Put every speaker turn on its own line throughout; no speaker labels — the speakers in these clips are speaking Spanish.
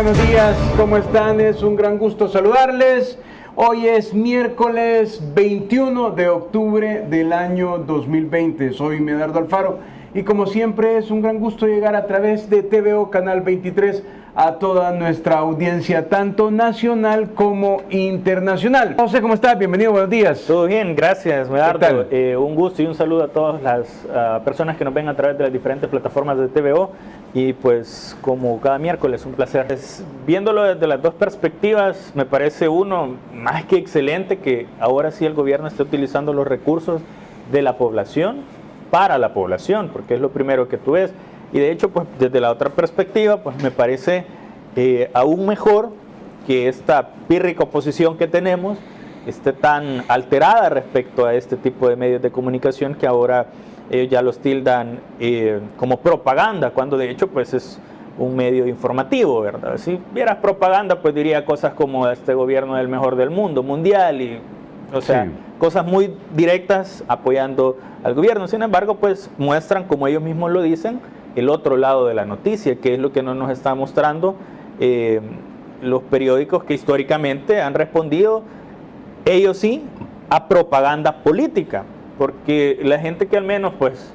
buenos días, ¿cómo están? Es un gran gusto saludarles. Hoy es miércoles 21 de octubre del año 2020. Soy Medardo Alfaro y como siempre es un gran gusto llegar a través de TVO Canal 23 a toda nuestra audiencia, tanto nacional como internacional. José, ¿cómo estás? Bienvenido, buenos días.
Todo bien, gracias, Medardo. Un gusto y un saludo a todas las personas que nos ven a través de las diferentes plataformas de TVO. Y pues como cada miércoles, un placer. Viéndolo desde las dos perspectivas, me parece uno más que excelente que ahora sí el gobierno esté utilizando los recursos de la población para la población, porque es lo primero que tú ves. Y de hecho, pues desde la otra perspectiva, pues me parece aún mejor que esta pírrica oposición que tenemos esté tan alterada respecto a este tipo de medios de comunicación que ahora ellos ya los tildan como propaganda, cuando de hecho pues es un medio informativo, ¿verdad? Si vieras propaganda, pues diría cosas como este gobierno es el mejor del mundo, mundial, y o sea, sí, cosas muy directas apoyando al gobierno. Sin embargo, pues muestran, como ellos mismos lo dicen, el otro lado de la noticia, que es lo que no nos está mostrando los periódicos que históricamente han respondido, ellos sí, a propaganda política, porque la gente que al menos pues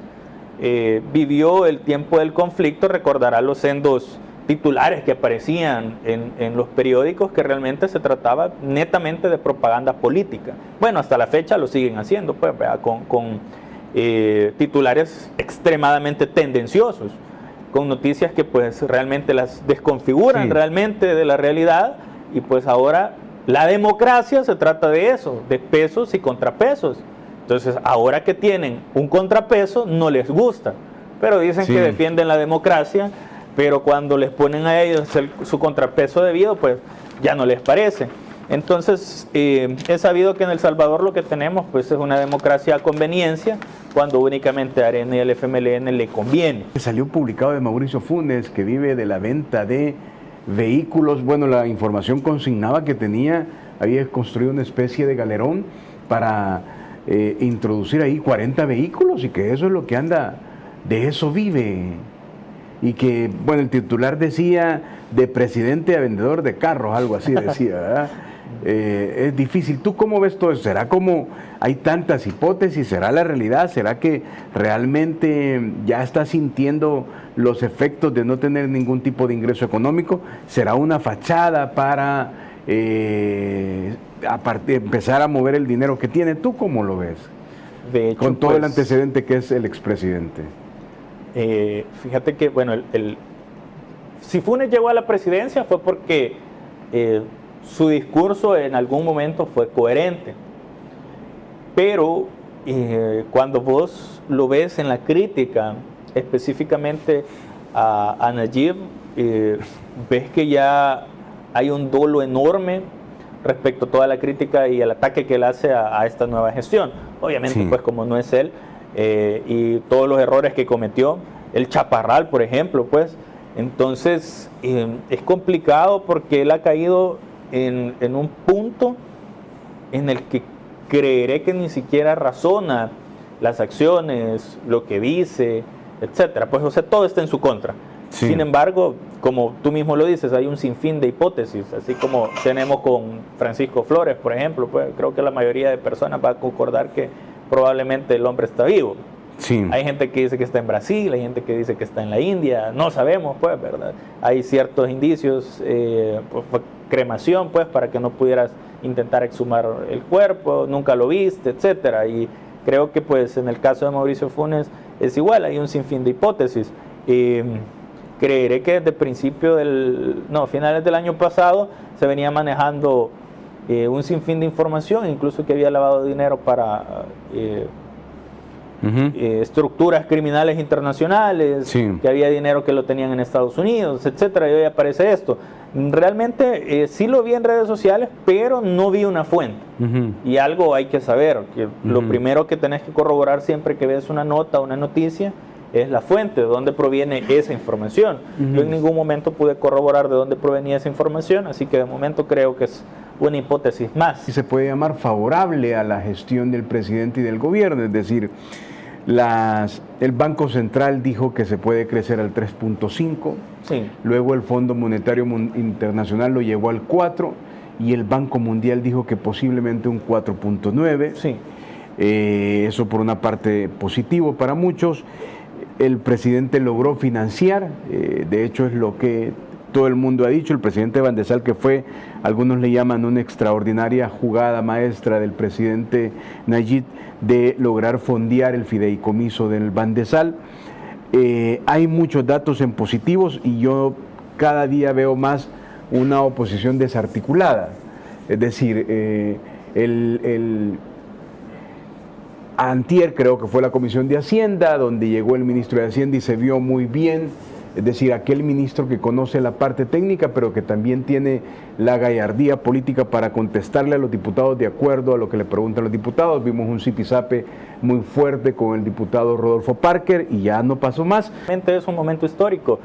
vivió el tiempo del conflicto recordará los sendos titulares que aparecían en los periódicos, que realmente se trataba netamente de propaganda política. Bueno, hasta la fecha lo siguen haciendo, pues, con titulares extremadamente tendenciosos, con noticias que pues realmente las desconfiguran, sí, realmente de la realidad. Y pues ahora la democracia se trata de eso, de pesos y contrapesos. Entonces ahora que tienen un contrapeso no les gusta, pero dicen, sí, que defienden la democracia, pero cuando les ponen a ellos su contrapeso debido, pues ya no les parece. Entonces, he sabido que en El Salvador lo que tenemos pues es una democracia a conveniencia, cuando únicamente a Arena y al FMLN le conviene.
Salió publicado de Mauricio Funes, que vive de la venta de vehículos. Bueno, la información consignaba que había construido una especie de galerón para introducir ahí 40 vehículos, y que eso es lo que anda, de eso vive. Y que, bueno, el titular decía de presidente a vendedor de carros, algo así decía, ¿verdad? Es difícil. ¿Tú cómo ves todo eso? ¿Será como hay tantas hipótesis? ¿Será la realidad? ¿Será que realmente ya está sintiendo los efectos de no tener ningún tipo de ingreso económico? ¿Será una fachada para empezar a mover el dinero que tiene? ¿Tú cómo lo ves?
De hecho,
con todo el antecedente que es el expresidente.
Fíjate que, bueno, si Funes llegó a la presidencia fue porque su discurso en algún momento fue coherente, pero cuando vos lo ves en la crítica, específicamente a Nayib, ves que ya hay un dolo enorme respecto a toda la crítica y el ataque que él hace a esta nueva gestión. Obviamente, sí, pues como no es él, y todos los errores que cometió, el Chaparral, por ejemplo, pues, entonces es complicado porque él ha caído en un punto en el que creeré que ni siquiera razona las acciones, lo que dice, etcétera. Pues, o sea, todo está en su contra. Sí. Sin embargo, como tú mismo lo dices, hay un sinfín de hipótesis, así como tenemos con Francisco Flores, por ejemplo, pues creo que la mayoría de personas va a concordar que probablemente el hombre está vivo. Sí. Hay gente que dice que está en Brasil, hay gente que dice que está en la India, no sabemos, pues, ¿verdad? Hay ciertos indicios, pues, cremación, pues, para que no pudieras intentar exhumar el cuerpo, nunca lo viste, etcétera. Y creo que, pues, en el caso de Mauricio Funes es igual, hay un sinfín de hipótesis. Creeré que desde finales del año pasado se venía manejando un sinfín de información, incluso que había lavado dinero para estructuras criminales internacionales, sí, que había dinero que lo tenían en Estados Unidos, etcétera, y hoy aparece esto. Realmente sí lo vi en redes sociales, pero no vi una fuente. Y algo hay que saber, que lo primero que tenés que corroborar siempre que ves una nota, una noticia, es la fuente, de dónde proviene esa información. Yo en ningún momento pude corroborar de dónde provenía esa información, así que de momento creo que es una hipótesis más.
Se puede llamar favorable a la gestión del presidente y del gobierno, es decir, El Banco Central dijo que se puede crecer al 3.5,
Sí.
luego el Fondo Monetario Internacional lo llevó al 4 y el Banco Mundial dijo que posiblemente un 4.9.
Sí.
Eso por una parte positivo para muchos. El presidente logró financiar, de hecho es lo que todo el mundo ha dicho, el presidente Bandesal, que fue, algunos le llaman una extraordinaria jugada maestra del presidente Nayib de lograr fondear el fideicomiso del Bandesal. Hay muchos datos en positivos y yo cada día veo más una oposición desarticulada. Es decir, antier creo que fue la Comisión de Hacienda, donde llegó el ministro de Hacienda y se vio muy bien, es decir, aquel ministro que conoce la parte técnica, pero que también tiene la gallardía política para contestarle a los diputados de acuerdo a lo que le preguntan los diputados. Vimos un zipizape muy fuerte con el diputado Rodolfo Parker y ya no pasó más.
Es un momento histórico.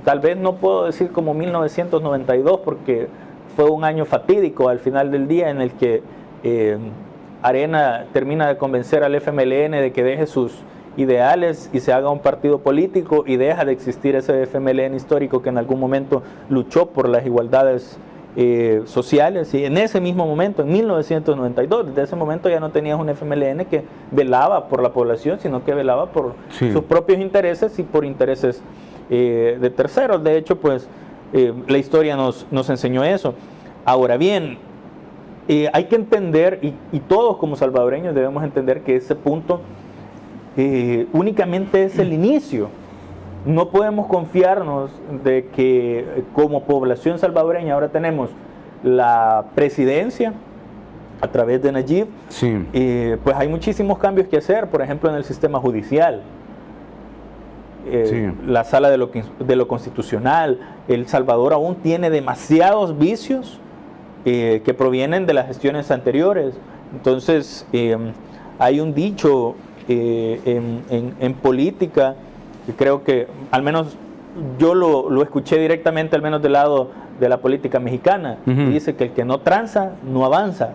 Tal vez no puedo decir como 1992, porque fue un año fatídico al final del día en el que Arena termina de convencer al FMLN de que deje sus ideales y se haga un partido político y deja de existir ese FMLN histórico que en algún momento luchó por las igualdades sociales. Y en ese mismo momento, en 1992, desde ese momento ya no tenías un FMLN que velaba por la población, sino que velaba por sus propios intereses y por intereses de terceros. De hecho, pues la historia nos enseñó eso. Ahora bien, hay que entender, y todos como salvadoreños debemos entender que ese punto únicamente es el inicio. No podemos confiarnos de que como población salvadoreña ahora tenemos la presidencia a través de Nayib.
Sí.
Pues hay muchísimos cambios que hacer, por ejemplo en el sistema judicial. La sala de lo constitucional. El Salvador aún tiene demasiados vicios que provienen de las gestiones anteriores. Entonces hay un dicho en política que creo que al menos yo lo escuché directamente, al menos del lado de la política mexicana, y dice que el que no tranza no avanza.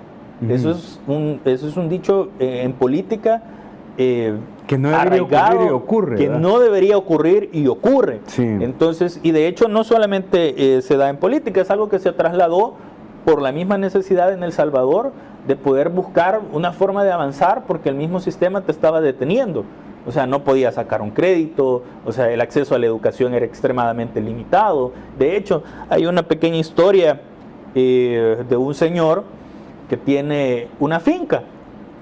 Eso es un dicho en política
que no debería ocurrir y ocurre,
que
¿verdad?
no debería ocurrir y ocurre.
Sí.
Entonces, y de hecho no solamente se da en política, es algo que se trasladó por la misma necesidad en El Salvador de poder buscar una forma de avanzar, porque el mismo sistema te estaba deteniendo. O sea, no podías sacar un crédito, o sea, el acceso a la educación era extremadamente limitado. De hecho, hay una pequeña historia de un señor que tiene una finca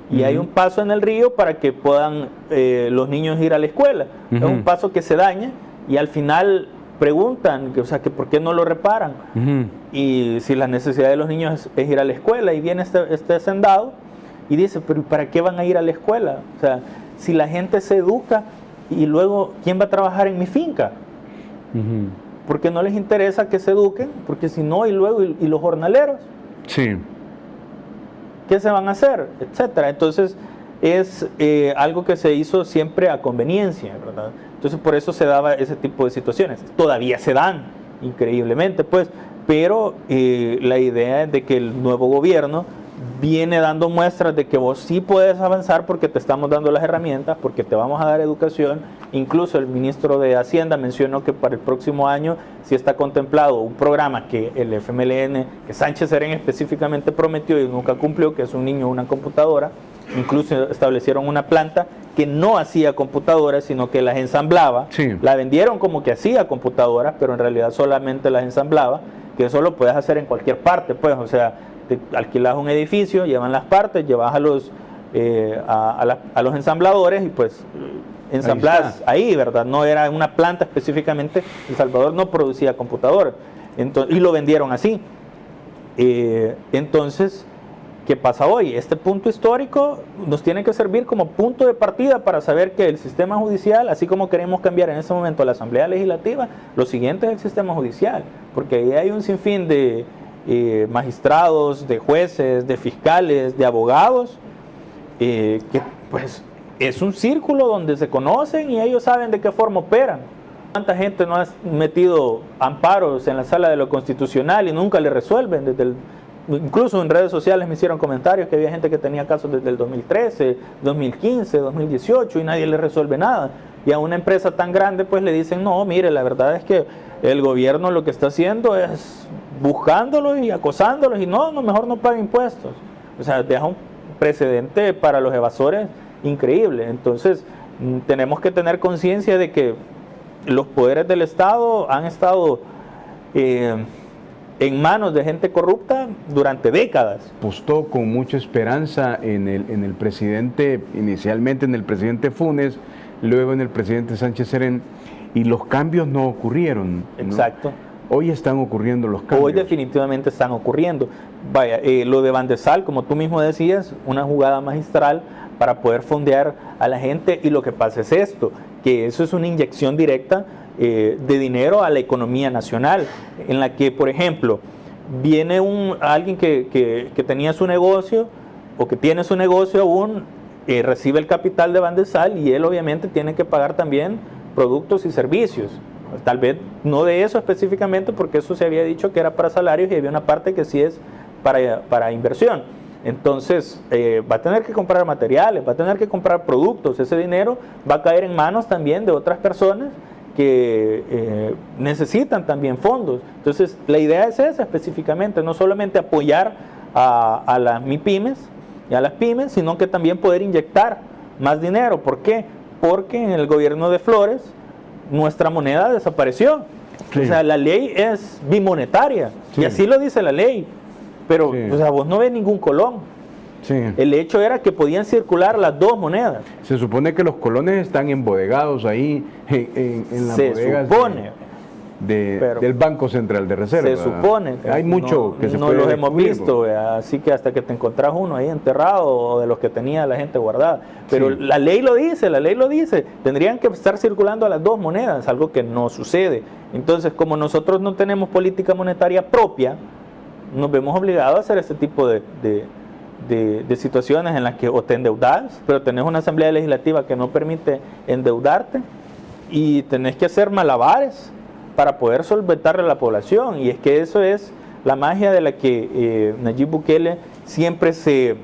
y hay un paso en el río para que puedan los niños ir a la escuela. Es un paso que se daña y al final preguntan, o sea, que por qué no lo reparan. Y si la necesidad de los niños es ir a la escuela, y viene este hacendado y dice, pero ¿para qué van a ir a la escuela? O sea, si la gente se educa, y luego, ¿quién va a trabajar en mi finca? Porque no les interesa que se eduquen, porque si no, y luego, y los jornaleros,
Sí.
¿qué se van a hacer? Etcétera. Entonces, es algo que se hizo siempre a conveniencia, ¿verdad? Entonces, por eso se daba ese tipo de situaciones. Todavía se dan, increíblemente, pues, pero la idea es de que el nuevo gobierno viene dando muestras de que vos sí puedes avanzar porque te estamos dando las herramientas, porque te vamos a dar educación. Incluso el ministro de Hacienda mencionó que para el próximo año sí está contemplado un programa que el FMLN, que Sánchez Serén específicamente prometió y nunca cumplió, que es un niño, una computadora. Incluso establecieron una planta que no hacía computadoras, sino que las ensamblaba.
Sí.
La vendieron como que hacía computadoras, pero en realidad solamente las ensamblaba, que eso lo puedes hacer en cualquier parte, pues, o sea, te alquilas un edificio, llevan las partes, llevas a los ensambladores y pues ensamblas ahí, ¿verdad? No era una planta específicamente. El Salvador no producía computadoras, entonces, y lo vendieron así. Entonces, ¿qué pasa hoy? Este punto histórico nos tiene que servir como punto de partida para saber que el sistema judicial, así como queremos cambiar en este momento la Asamblea Legislativa, lo siguiente es el sistema judicial, porque ahí hay un sinfín de magistrados, de jueces, de fiscales, de abogados, que pues es un círculo donde se conocen y ellos saben de qué forma operan. ¿Cuánta gente no ha metido amparos en la sala de lo constitucional y nunca le resuelven incluso en redes sociales me hicieron comentarios que había gente que tenía casos desde el 2013, 2015, 2018 y nadie le resuelve nada. Y a una empresa tan grande pues le dicen, no, mire, la verdad es que el gobierno lo que está haciendo es buscándolos y acosándolos y no, mejor no pague impuestos. O sea, deja un precedente para los evasores increíble. Entonces, tenemos que tener conciencia de que los poderes del Estado han estado en manos de gente corrupta durante décadas.
Apostó con mucha esperanza en el presidente, inicialmente en el presidente Funes, luego en el presidente Sánchez Serén, y los cambios no ocurrieron, ¿no?
Exacto.
Hoy están ocurriendo los cambios.
Hoy definitivamente están ocurriendo. Vaya, lo de Van de Sal, como tú mismo decías, una jugada magistral para poder fondear a la gente, y lo que pasa es esto, que eso es una inyección directa de dinero a la economía nacional, en la que, por ejemplo, viene alguien que tenía su negocio o que tiene su negocio aún, recibe el capital de Van de Sal y él obviamente tiene que pagar también productos y servicios. Tal vez no de eso específicamente, porque eso se había dicho que era para salarios y había una parte que sí es para inversión. Entonces va a tener que comprar materiales, va a tener que comprar productos. Ese dinero va a caer en manos también de otras personas que necesitan también fondos. Entonces la idea es esa específicamente, no solamente apoyar a las MIPYMES y a las pymes, sino que también poder inyectar más dinero. ¿Por qué? Porque en el gobierno de Flores nuestra moneda desapareció. Sí. O sea, la ley es bimonetaria, sí, y así lo dice la ley, pero sí, o sea, vos no ves ningún colón. Sí. El hecho era que podían circular las dos monedas.
Se supone que los colones están embodegados ahí en las bodegas.
Se supone.
Del Banco Central de Reserva.
Se supone.
Hay mucho que se
no
puede
los hemos visto,
porque...
así que hasta que te encontrás uno ahí enterrado o de los que tenía la gente guardada. Pero sí, la ley lo dice. Tendrían que estar circulando las dos monedas, algo que no sucede. Entonces, como nosotros no tenemos política monetaria propia, nos vemos obligados a hacer este tipo de situaciones en las que o te endeudas, pero tenés una asamblea legislativa que no permite endeudarte y tenés que hacer malabares para poder solventarle a la población. Y es que eso es la magia de la que Nayib Bukele siempre se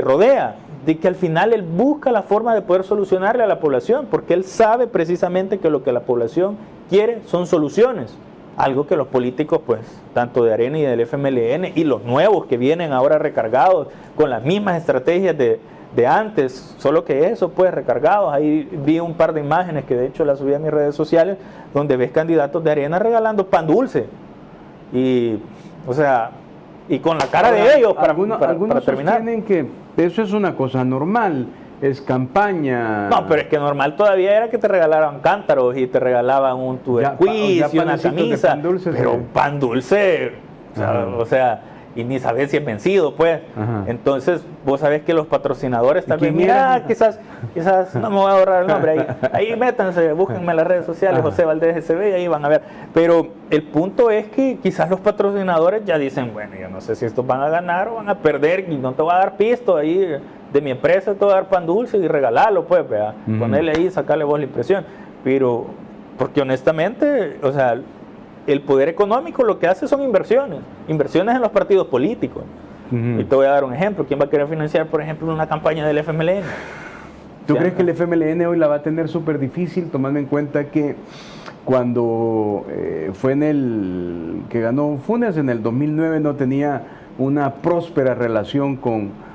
rodea, de que al final él busca la forma de poder solucionarle a la población, porque él sabe precisamente que lo que la población quiere son soluciones. Algo que los políticos, pues, tanto de Arena y del FMLN, y los nuevos que vienen ahora recargados con las mismas estrategias de antes, solo que eso, pues, recargados. Ahí vi un par de imágenes que de hecho las subí a mis redes sociales, donde ves candidatos de Arena regalando pan dulce. Y, o sea, y con la cara de ellos para terminar.
Sostienen que eso es una cosa normal. Es campaña.
No, pero es que normal todavía era que te regalaran cántaros y te regalaban un quiz y una camisa. Pan dulce, pero sí, pan dulce, o sea, y ni sabes si es vencido, pues. Ajá. Entonces, vos sabés que los patrocinadores también, mira, quizás no me voy a ahorrar el nombre, ahí métanse, búsquenme en las redes sociales, ajá, José Valdés SB, y ahí van a ver. Pero el punto es que quizás los patrocinadores ya dicen, bueno, yo no sé si estos van a ganar o van a perder, y no te voy a dar pisto ahí de mi empresa, te voy a dar pan dulce y regalarlo, pues, vea, ponerle ahí, sacarle vos la impresión. Pero, porque honestamente, o sea, el poder económico lo que hace son inversiones en los partidos políticos. Y te voy a dar un ejemplo. ¿Quién va a querer financiar, por ejemplo, una campaña del FMLN?
¿Tú crees que el FMLN hoy la va a tener súper difícil, tomando en cuenta que cuando fue en el que ganó Funes en el 2009 no tenía una próspera relación con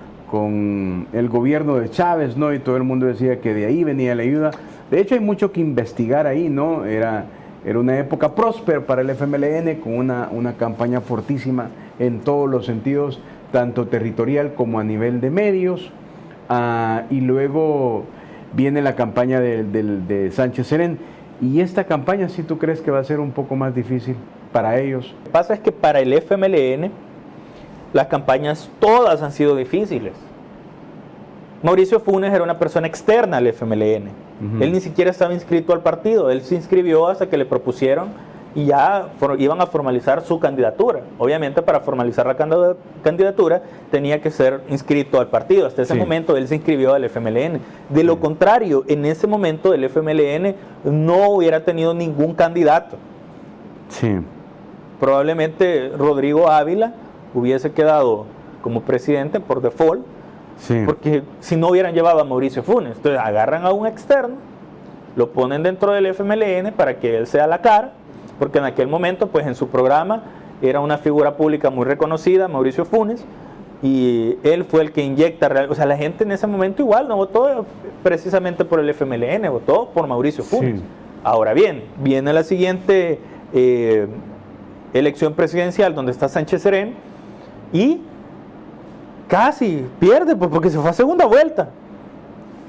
el gobierno de Chávez, ¿no? Y todo el mundo decía que de ahí venía la ayuda. De hecho, hay mucho que investigar ahí, ¿no? Era una época próspera para el FMLN, con una campaña fortísima en todos los sentidos, tanto territorial como a nivel de medios. Y luego viene la campaña de Sánchez Serén. ¿Y esta campaña sí tú crees que va a ser un poco más difícil para ellos?
Lo que pasa es que para el FMLN las campañas todas han sido difíciles. Mauricio Funes era una persona externa al FMLN. Él ni siquiera estaba inscrito al partido. Él se inscribió hasta que le propusieron y ya iban a formalizar su candidatura. Obviamente, para formalizar la candidatura tenía que ser inscrito al partido. Hasta ese momento él se inscribió al FMLN. De lo contrario, en ese momento el FMLN no hubiera tenido ningún candidato.
Sí.
Probablemente Rodrigo Ávila hubiese quedado como presidente por default, sí, porque si no hubieran llevado a Mauricio Funes. Entonces agarran a un externo, lo ponen dentro del FMLN para que él sea la cara, porque en aquel momento, pues en su programa, era una figura pública muy reconocida, Mauricio Funes, y él fue el que inyecta, o sea, la gente en ese momento igual no votó precisamente por el FMLN, votó por Mauricio Funes. Sí. Ahora bien, viene la siguiente elección presidencial donde está Sánchez Serén y casi pierde porque se fue a segunda vuelta,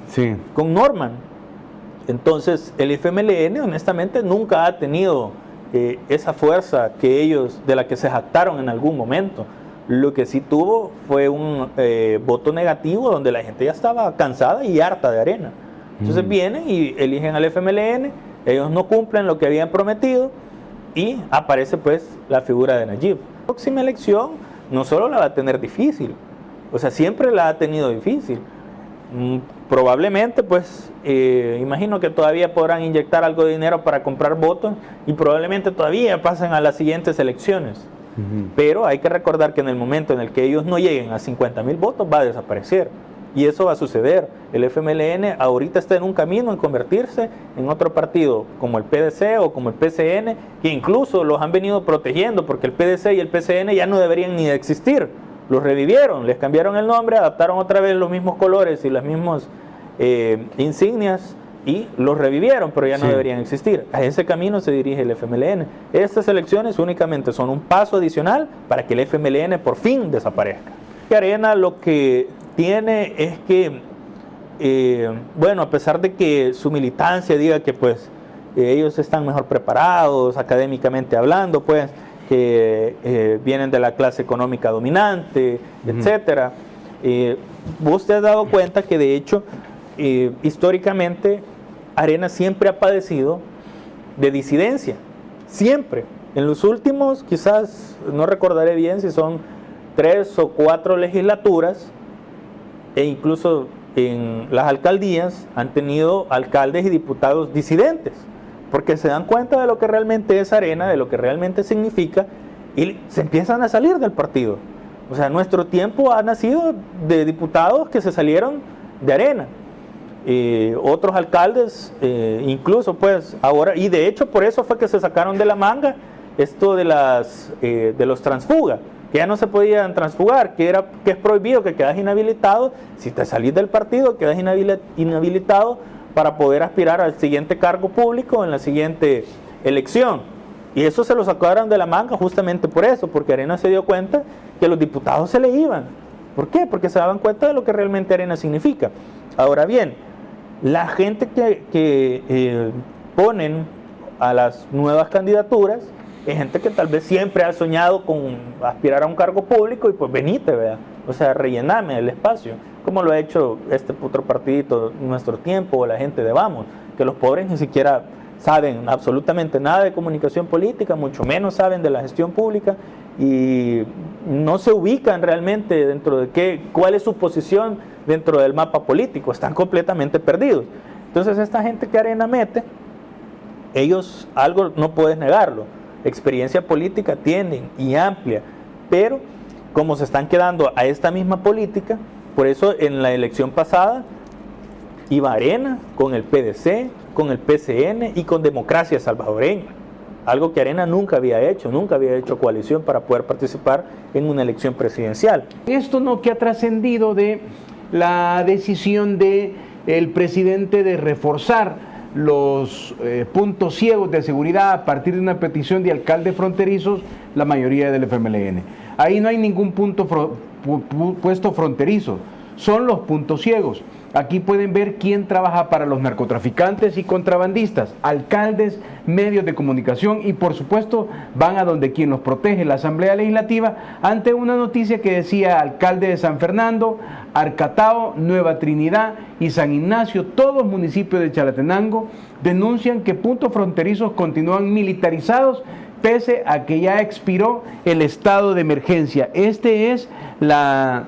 sí, con Norman. Entonces el FMLN honestamente nunca ha tenido esa fuerza que ellos, de la que se jactaron en algún momento. Lo que sí tuvo fue un voto negativo donde la gente ya estaba cansada y harta de Arena. Entonces vienen y eligen al FMLN, ellos no cumplen lo que habían prometido y aparece pues la figura de Nayib. La próxima elección no solo la va a tener difícil, o sea, siempre la ha tenido difícil. Probablemente pues imagino que todavía podrán inyectar algo de dinero para comprar votos y probablemente todavía pasen a las siguientes elecciones. Pero hay que recordar que en el momento en el que ellos no lleguen a 50,000 votos va a desaparecer y eso va a suceder. El FMLN ahorita está en un camino en convertirse en otro partido como el PDC o como el PCN, que incluso los han venido protegiendo porque el PDC y el PCN ya no deberían ni existir. Los revivieron, les cambiaron el nombre, adaptaron otra vez los mismos colores y las mismas insignias y los revivieron, pero ya no deberían existir. A ese camino se dirige el FMLN. Estas elecciones únicamente son un paso adicional para que el FMLN por fin desaparezca. Y Arena lo que tiene es que, bueno, a pesar de que su militancia diga que pues ellos están mejor preparados académicamente hablando, pues que vienen de la clase económica dominante, etcétera. Vos te has dado cuenta que de hecho históricamente Arena siempre ha padecido de disidencia, siempre. En los últimos, quizás, no recordaré bien si son 3 o 4 legislaturas, e incluso en las alcaldías han tenido alcaldes y diputados disidentes, porque se dan cuenta de lo que realmente es Arena, de lo que realmente significa, y se empiezan a salir del partido. O sea, nuestro tiempo ha nacido de diputados que se salieron de Arena. Otros alcaldes, incluso pues ahora, y de hecho por eso fue que se sacaron de la manga esto de los transfugas, que ya no se podían transfugar, que es prohibido, que quedas inhabilitado. Si te salís del partido, quedas inhabilitado para poder aspirar al siguiente cargo público en la siguiente elección. Y eso se lo sacaron de la manga justamente por eso, porque Arena se dio cuenta que los diputados se le iban. ¿Por qué? Porque se daban cuenta de lo que realmente Arena significa. Ahora bien, la gente que ponen a las nuevas candidaturas es gente que tal vez siempre ha soñado con aspirar a un cargo público y pues venite, ¿verdad? O sea, rellename el espacio, como lo ha hecho este otro partidito en nuestro tiempo, o la gente de Vamos, que los pobres ni siquiera saben absolutamente nada de comunicación política, mucho menos saben de la gestión pública y no se ubican realmente dentro de cuál es su posición dentro del mapa político, están completamente perdidos. Entonces esta gente que Arena mete, ellos algo no puedes negarlo, experiencia política tienen y amplia, pero como se están quedando a esta misma política, por eso en la elección pasada iba Arena con el PDC, con el PCN y con Democracia Salvadoreña, algo que Arena nunca había hecho coalición para poder participar en una elección presidencial.
Esto no que ha trascendido de la decisión del presidente de reforzar los puntos ciegos de seguridad a partir de una petición de alcaldes fronterizos, la mayoría del FMLN. Ahí no hay ningún puesto fronterizo, son los puntos ciegos. Aquí pueden ver quién trabaja para los narcotraficantes y contrabandistas, alcaldes, medios de comunicación y por supuesto van a donde quien los protege, la Asamblea Legislativa, ante una noticia que decía alcalde de San Fernando, Arcatao, Nueva Trinidad y San Ignacio, todos municipios de Chalatenango, denuncian que puntos fronterizos continúan militarizados pese a que ya expiró el estado de emergencia. Este es la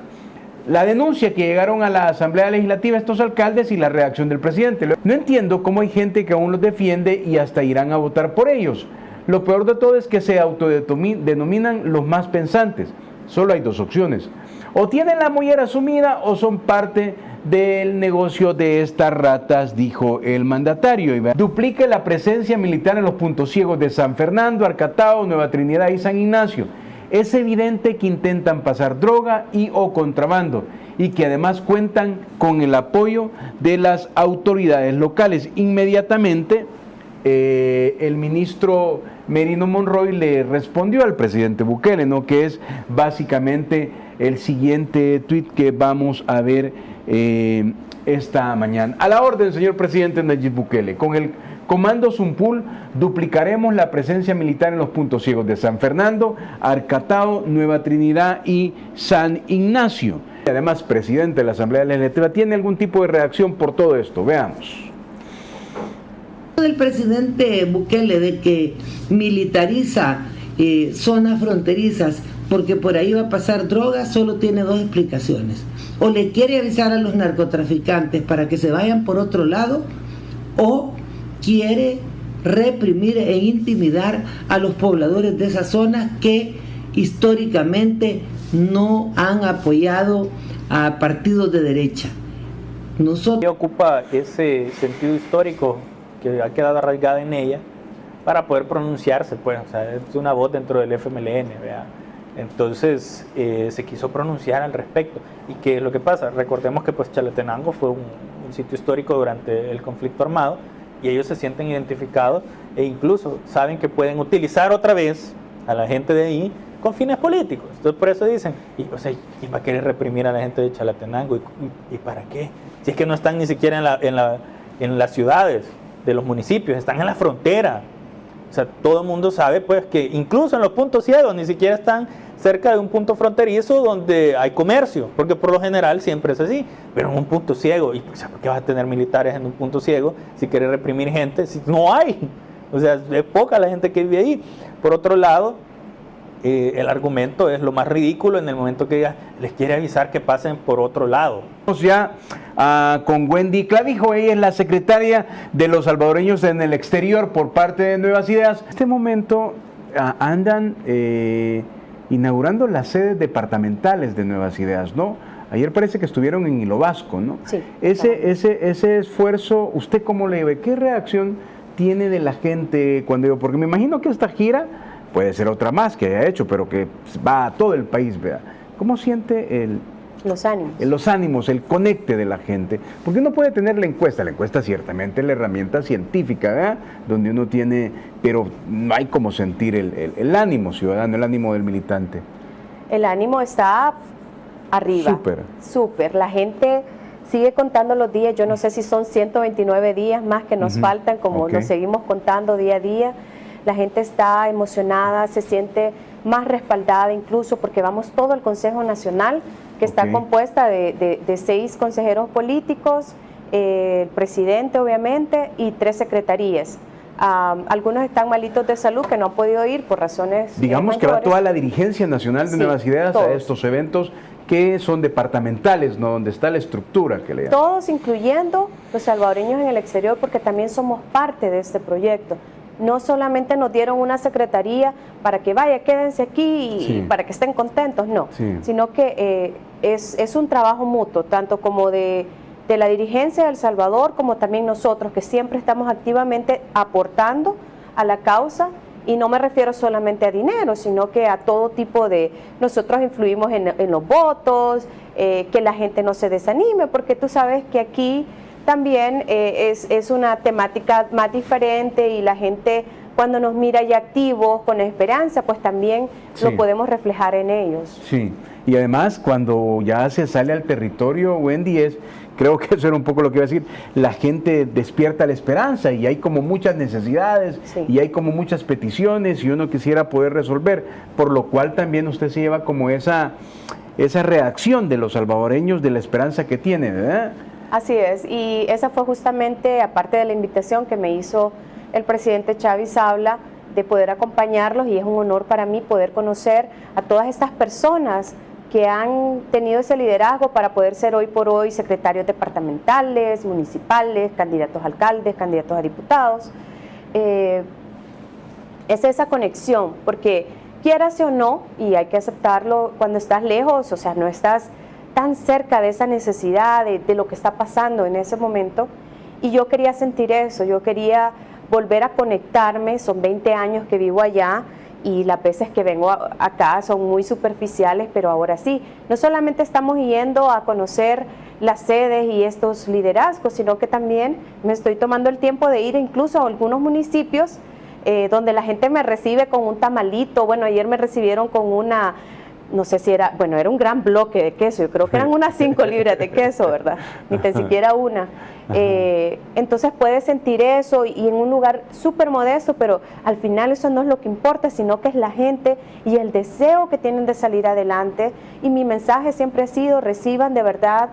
denuncia que llegaron a la Asamblea Legislativa estos alcaldes y la reacción del presidente. No entiendo cómo hay gente que aún los defiende y hasta irán a votar por ellos. Lo peor de todo es que se autodenominan los más pensantes. Solo hay dos opciones. O tienen la mollera sumida o son parte del negocio de estas ratas, dijo el mandatario. Duplique la presencia militar en los puntos ciegos de San Fernando, Arcatao, Nueva Trinidad y San Ignacio. Es evidente que intentan pasar droga y o contrabando y que además cuentan con el apoyo de las autoridades locales. Inmediatamente el ministro Merino Monroy le respondió al presidente Bukele, ¿no? Que es básicamente el siguiente tuit que vamos a ver esta mañana. A la orden, señor presidente Nayib Bukele, con el Comando Zumpul duplicaremos la presencia militar en los puntos ciegos de San Fernando, Arcatao, Nueva Trinidad y San Ignacio. Además, presidente de la Asamblea Legislativa, ¿tiene algún tipo de reacción por todo esto? Veamos.
El presidente Bukele de que militariza zonas fronterizas porque por ahí va a pasar droga, solo tiene dos explicaciones. O le quiere avisar a los narcotraficantes para que se vayan por otro lado, o quiere reprimir e intimidar a los pobladores de esas zonas que históricamente no han apoyado a partidos de derecha.
Nosotros ocupa ese sentido histórico que ha quedado arraigado en ella para poder pronunciarse, pues, o sea, es una voz dentro del FMLN, ¿verdad? Entonces se quiso pronunciar al respecto. ¿Y qué es lo que pasa? Recordemos que pues Chalatenango fue un sitio histórico durante el conflicto armado y ellos se sienten identificados e incluso saben que pueden utilizar otra vez a la gente de ahí con fines políticos. Entonces por eso dicen, o sea, ¿quién va a querer reprimir a la gente de Chalatenango? ¿Y para qué? Si es que no están ni siquiera en las ciudades de los municipios, están en la frontera. O sea, todo el mundo sabe pues que incluso en los puntos ciegos ni siquiera están cerca de un punto fronterizo donde hay comercio, porque por lo general siempre es así, pero en un punto ciego, ¿y por qué vas a tener militares en un punto ciego si quieres reprimir gente? Si no hay, o sea, es poca la gente que vive ahí. Por otro lado, el argumento es lo más ridículo en el momento que ella les quiere avisar que pasen por otro lado.
Ya con Wendy Clavijo, ella es la secretaria de los salvadoreños en el exterior por parte de Nuevas Ideas. En este momento andan inaugurando las sedes departamentales de Nuevas Ideas, ¿no? Ayer parece que estuvieron en Hilo Vasco, ¿no?
Sí.
Ese esfuerzo, ¿usted cómo le ve? ¿Qué reacción tiene de la gente cuando digo? Porque me imagino que esta gira puede ser otra más que haya hecho, pero que va a todo el país, ¿verdad? ¿Cómo siente los ánimos, el conecte de la gente? Porque uno puede tener la encuesta ciertamente es la herramienta científica, ¿verdad? Donde uno tiene, pero no hay como sentir el ánimo ciudadano, el ánimo del militante.
El ánimo está arriba. Súper. La gente sigue contando los días, yo no sé si son 129 días más que nos faltan, como nos seguimos contando día a día. La gente está emocionada, se siente más respaldada incluso porque vamos todo el Consejo Nacional, que está compuesta de 6 consejeros políticos, el presidente obviamente y 3 secretarías. Algunos están malitos de salud que no han podido ir por razones
digamos que va toda la dirigencia nacional de Nuevas Ideas a estos eventos que son departamentales, ¿no? Donde está la estructura que le llaman.
Todos, incluyendo los salvadoreños en el exterior, porque también somos parte de este proyecto. No solamente nos dieron una secretaría para que vaya, quédense aquí y para que estén contentos, no, sino que es un trabajo mutuo, tanto como de la dirigencia de El Salvador, como también nosotros, que siempre estamos activamente aportando a la causa, y no me refiero solamente a dinero, sino que a todo tipo de... Nosotros influimos en los votos, que la gente no se desanime, porque tú sabes que aquí también es una temática más diferente y la gente cuando nos mira ya activos, con esperanza, pues también lo podemos reflejar en ellos.
Sí, y además cuando ya se sale al territorio, Wendy, creo que eso era un poco lo que iba a decir, la gente despierta la esperanza y hay como muchas necesidades y hay como muchas peticiones y uno quisiera poder resolver, por lo cual también usted se lleva como esa reacción de los salvadoreños de la esperanza que tienen, ¿verdad?
Así es, y esa fue justamente, aparte de la invitación que me hizo el presidente Chávez Habla, de poder acompañarlos, y es un honor para mí poder conocer a todas estas personas que han tenido ese liderazgo para poder ser hoy por hoy secretarios departamentales, municipales, candidatos a alcaldes, candidatos a diputados. Es esa conexión, porque quieras o no, y hay que aceptarlo, cuando estás lejos, o sea, no estás tan cerca de esa necesidad, de lo que está pasando en ese momento, y yo quería sentir eso, yo quería volver a conectarme. Son 20 años que vivo allá, y las veces que vengo acá son muy superficiales, pero ahora sí, no solamente estamos yendo a conocer las sedes y estos liderazgos, sino que también me estoy tomando el tiempo de ir incluso a algunos municipios donde la gente me recibe con un tamalito. Bueno, ayer me recibieron con una, no sé si era, bueno, era un gran bloque de queso, yo creo que eran unas 5 libras de queso, ¿verdad? Ni tan siquiera una. Entonces puedes sentir eso, y en un lugar súper modesto, pero al final eso no es lo que importa, sino que es la gente y el deseo que tienen de salir adelante. Y mi mensaje siempre ha sido: reciban de verdad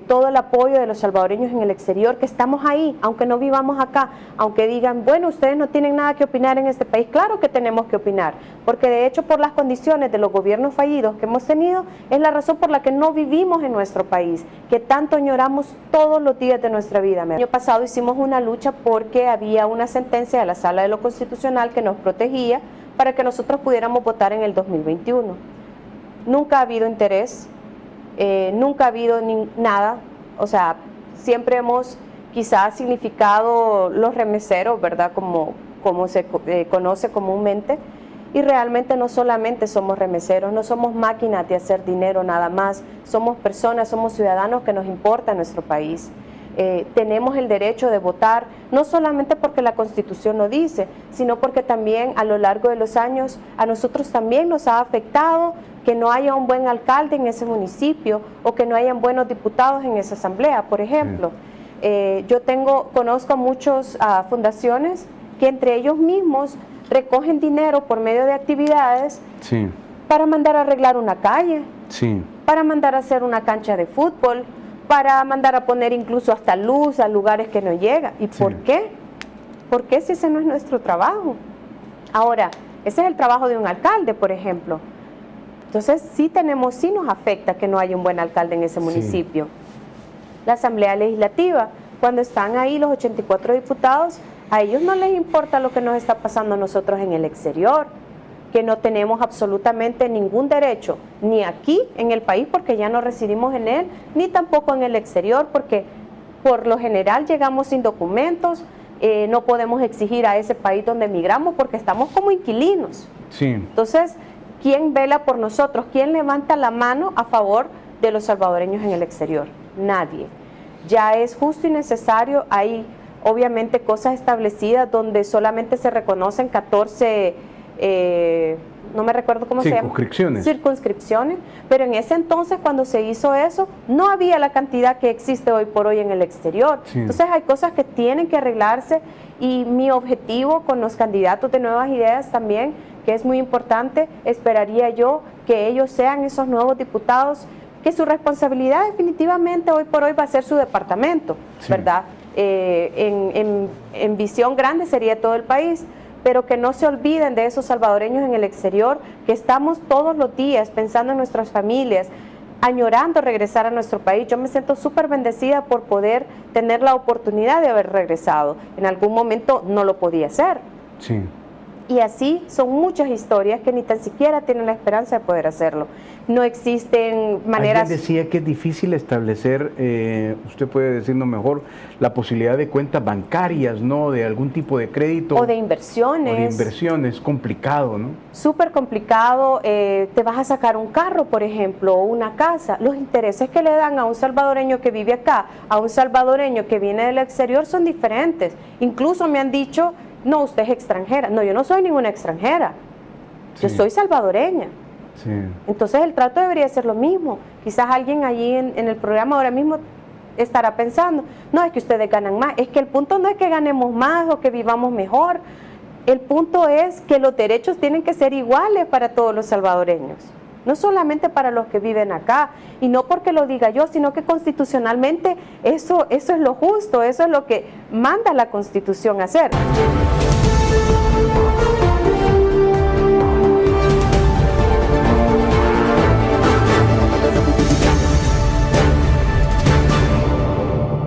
todo el apoyo de los salvadoreños en el exterior, que estamos ahí, aunque no vivamos acá, aunque digan, bueno, ustedes no tienen nada que opinar en este país. Claro que tenemos que opinar, porque de hecho, por las condiciones de los gobiernos fallidos que hemos tenido, es la razón por la que no vivimos en nuestro país, que tanto añoramos todos los días de nuestra vida. El año pasado hicimos una lucha porque había una sentencia de la Sala de lo Constitucional que nos protegía para que nosotros pudiéramos votar en el 2021. Nunca ha habido interés. Nunca ha habido nada, o sea, siempre hemos quizás significado los remeseros, ¿verdad? Como se conoce comúnmente, y realmente no solamente somos remeseros, no somos máquinas de hacer dinero nada más, somos personas, somos ciudadanos que nos importa nuestro país. Tenemos el derecho de votar, no solamente porque la Constitución lo dice, sino porque también a lo largo de los años a nosotros también nos ha afectado que no haya un buen alcalde en ese municipio, o que no hayan buenos diputados en esa asamblea, por ejemplo. Yo conozco muchas fundaciones que entre ellos mismos recogen dinero por medio de actividades para mandar a arreglar una calle, para mandar a hacer una cancha de fútbol, para mandar a poner incluso hasta luz a lugares que no llega. ¿Y por qué? ¿Por qué si ese no es nuestro trabajo? Ahora, ese es el trabajo de un alcalde, por ejemplo. Entonces sí nos afecta que no haya un buen alcalde en ese municipio. La Asamblea Legislativa, cuando están ahí los 84 diputados, a ellos no les importa lo que nos está pasando a nosotros en el exterior, que no tenemos absolutamente ningún derecho, ni aquí en el país porque ya no residimos en él, ni tampoco en el exterior porque por lo general llegamos sin documentos. No podemos exigir a ese país donde emigramos porque estamos como inquilinos. Entonces, ¿quién vela por nosotros? ¿Quién levanta la mano a favor de los salvadoreños en el exterior? Nadie. Ya es justo y necesario. Hay obviamente cosas establecidas donde solamente se reconocen 14, no me recuerdo cómo se llama. Circunscripciones. Pero en ese entonces, cuando se hizo eso, no había la cantidad que existe hoy por hoy en el exterior. Entonces hay cosas que tienen que arreglarse, y mi objetivo con los candidatos de Nuevas Ideas también, que es muy importante, esperaría yo que ellos sean esos nuevos diputados, que su responsabilidad definitivamente hoy por hoy va a ser su departamento, ¿verdad? En visión grande sería todo el país, pero que no se olviden de esos salvadoreños en el exterior, que estamos todos los días pensando en nuestras familias, añorando regresar a nuestro país. Yo me siento súper bendecida por poder tener la oportunidad de haber regresado. En algún momento no lo podía hacer. Y así son muchas historias que ni tan siquiera tienen la esperanza de poder hacerlo. No existen maneras...
Alguien decía que es difícil establecer, usted puede decirnos mejor, la posibilidad de cuentas bancarias, ¿no? De algún tipo de crédito.
O de inversiones.
O de inversiones, complicado, ¿no?
Súper complicado. Te vas a sacar un carro, por ejemplo, o una casa. Los intereses que le dan a un salvadoreño que vive acá, a un salvadoreño que viene del exterior son diferentes. Incluso me han dicho... No, usted es extranjera. No, yo no soy ninguna extranjera. Yo soy salvadoreña. Entonces el trato debería ser lo mismo. Quizás alguien allí en el programa ahora mismo estará pensando, no, es que ustedes ganan más. Es que el punto no es que ganemos más o que vivamos mejor. El punto es que los derechos tienen que ser iguales para todos los salvadoreños. No solamente para los que viven acá, y no porque lo diga yo, sino que constitucionalmente eso es lo justo, eso es lo que manda la Constitución a hacer.